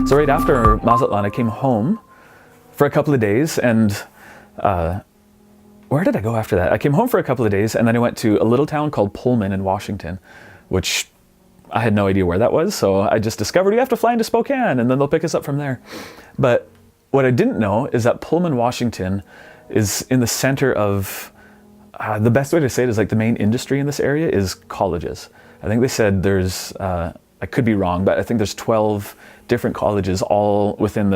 So right after Mazatlan, I came home for a couple of days, and where did I go after that? I came home for a couple of days, and then I went to a little town called Pullman in Washington, which I had no idea where that was, so I just discovered we have to fly into Spokane, and then they'll pick us up from there. But what I didn't know is that Pullman, Washington is in the center of, the best way to say it is like the main industry in this area is colleges. I think they said there's, I could be wrong, but I think there's 12 different colleges all within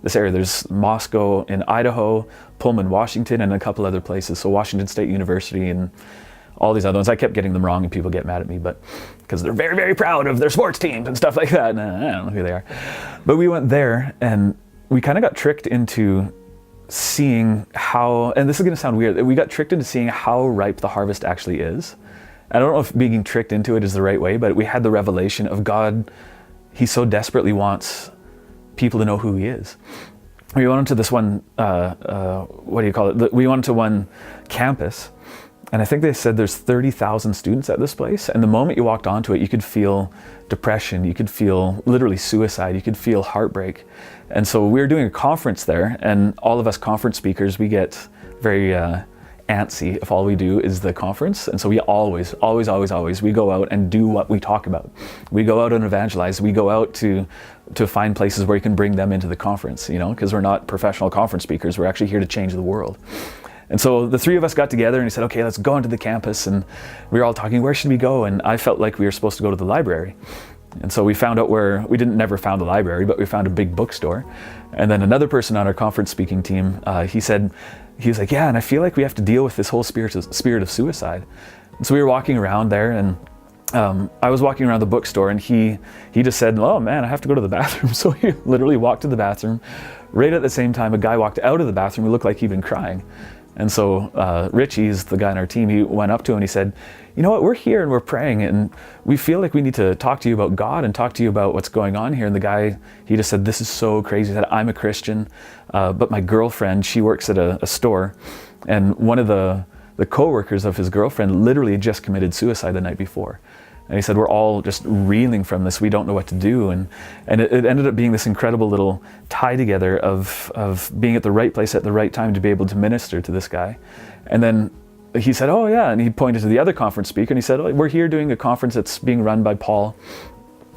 this area. There's Moscow in Idaho, Pullman, Washington, and a couple other places. So Washington State University and all these other ones. I kept getting them wrong and people get mad at me, but because they're very, very proud of their sports teams and stuff like that. And I don't know who they are. But we went there and we kind of got tricked into seeing how, and this is going to sound weird, we got tricked into seeing how ripe the harvest actually is. I don't know if being tricked into it is the right way, but we had the revelation of God. He so desperately wants people to know who he is. We went into this one, what do you call it? We went to one campus, and I think they said there's 30,000 students at this place. And the moment you walked onto it, you could feel depression, you could feel literally suicide, you could feel heartbreak. And so we were doing a conference there, and all of us conference speakers, we get very antsy if all we do is the conference. And so we always, we go out and do what we talk about. We go out and evangelize. We go out to find places where you can bring them into the conference, you know, because we're not professional conference speakers. We're actually here to change the world. And so the three of us got together and he said, okay, let's go into the campus. And we were all talking, where should we go? And I felt like we were supposed to go to the library. And so we found out where, we never found a library, but we found a big bookstore. And then another person on our conference speaking team, he was like, yeah, and I feel like we have to deal with this whole spirit of suicide. And so we were walking around there, and I was walking around the bookstore, and he just said, oh man, I have to go to the bathroom. So he literally walked to the bathroom. Right at the same time, a guy walked out of the bathroom who looked like he'd been crying. And so Richie's the guy on our team, he went up to him and he said, you know what, we're here and we're praying and we feel like we need to talk to you about God and talk to you about what's going on here. And the guy, he just said, this is so crazy. He said, I'm a Christian, but my girlfriend, she works at a store, and one of the co-workers of his girlfriend literally just committed suicide the night before. And he said, we're all just reeling from this. We don't know what to do. And it ended up being this incredible little tie together of being at the right place at the right time to be able to minister to this guy. And then he said, oh yeah, and he pointed to the other conference speaker and he said, oh, we're here doing a conference that's being run by Paul.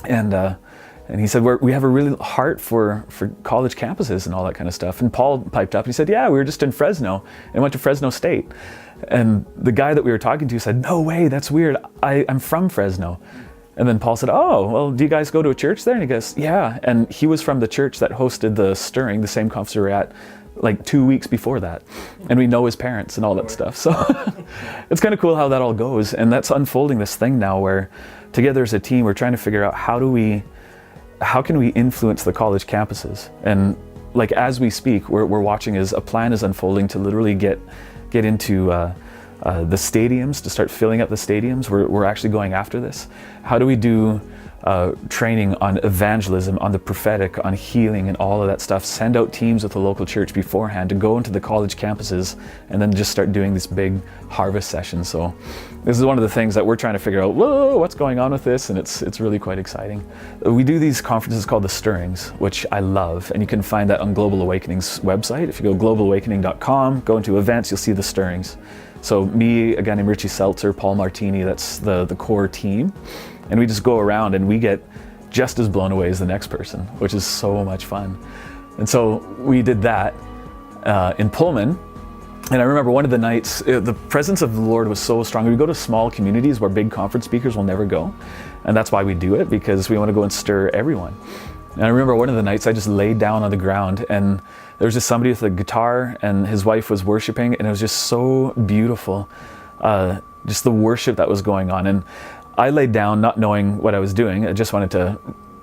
And he said, we have a really heart for college campuses and all that kind of stuff. And Paul piped up and he said, yeah, we were just in Fresno and went to Fresno State. And the guy that we were talking to said, no way, that's weird. I'm from Fresno. And then Paul said, oh, well, do you guys go to a church there? And he goes, yeah. And he was from the church that hosted the Stirring, the same conference we were at, like 2 weeks before that. And we know his parents and all that stuff. So it's kind of cool how that all goes. And that's unfolding this thing now where together as a team, we're trying to figure out how can we influence the college campuses? And like as we speak, we're watching as a plan is unfolding to literally get into the stadiums, to start filling up the stadiums. We're actually going after this. How do we do training on evangelism, on the prophetic, on healing and all of that stuff? Send out teams with the local church beforehand to go into the college campuses and then just start doing this big harvest session. So this is one of the things that we're trying to figure out, whoa, what's going on with this? And it's really quite exciting. We do these conferences called the Stirrings, which I love. And you can find that on Global Awakening's website. If you go globalawakening.com, go into events, you'll see the Stirrings. So me, a guy named Richie Seltzer, Paul Martini, that's the core team. And we just go around and we get just as blown away as the next person, which is so much fun. And so we did that in Pullman. And I remember one of the nights, the presence of the Lord was so strong. We go to small communities where big conference speakers will never go. And that's why we do it, because we want to go and stir everyone. And I remember one of the nights I just laid down on the ground and there was just somebody with a guitar and his wife was worshiping, and it was just so beautiful, just the worship that was going on. And I laid down not knowing what I was doing. I just wanted to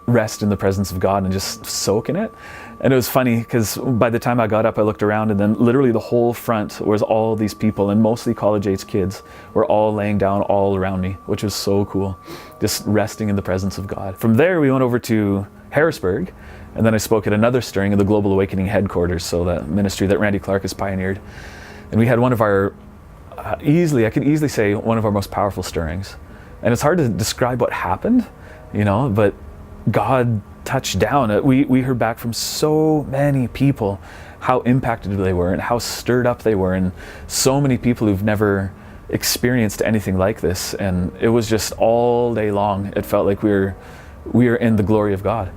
rest in the presence of God and just soak in it. And it was funny because by the time I got up, I looked around and then literally the whole front was all these people, and mostly college-age kids were all laying down all around me, which was so cool, just resting in the presence of God. From there, we went over to Harrisburg, and then I spoke at another stirring of the Global Awakening headquarters, so that ministry that Randy Clark has pioneered. And we had one of our, I could easily say one of our most powerful stirrings. And it's hard to describe what happened, you know, but God touched down. We heard back from so many people how impacted they were and how stirred up they were, and so many people who've never experienced anything like this. And it was just all day long. It felt like we were in the glory of God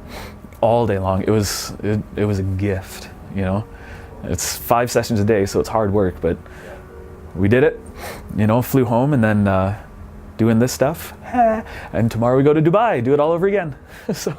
all day long. It was a gift, you know. It's 5 sessions a day, so it's hard work, but we did it, you know, flew home, and then doing this stuff. And tomorrow we go to Dubai, do it all over again. So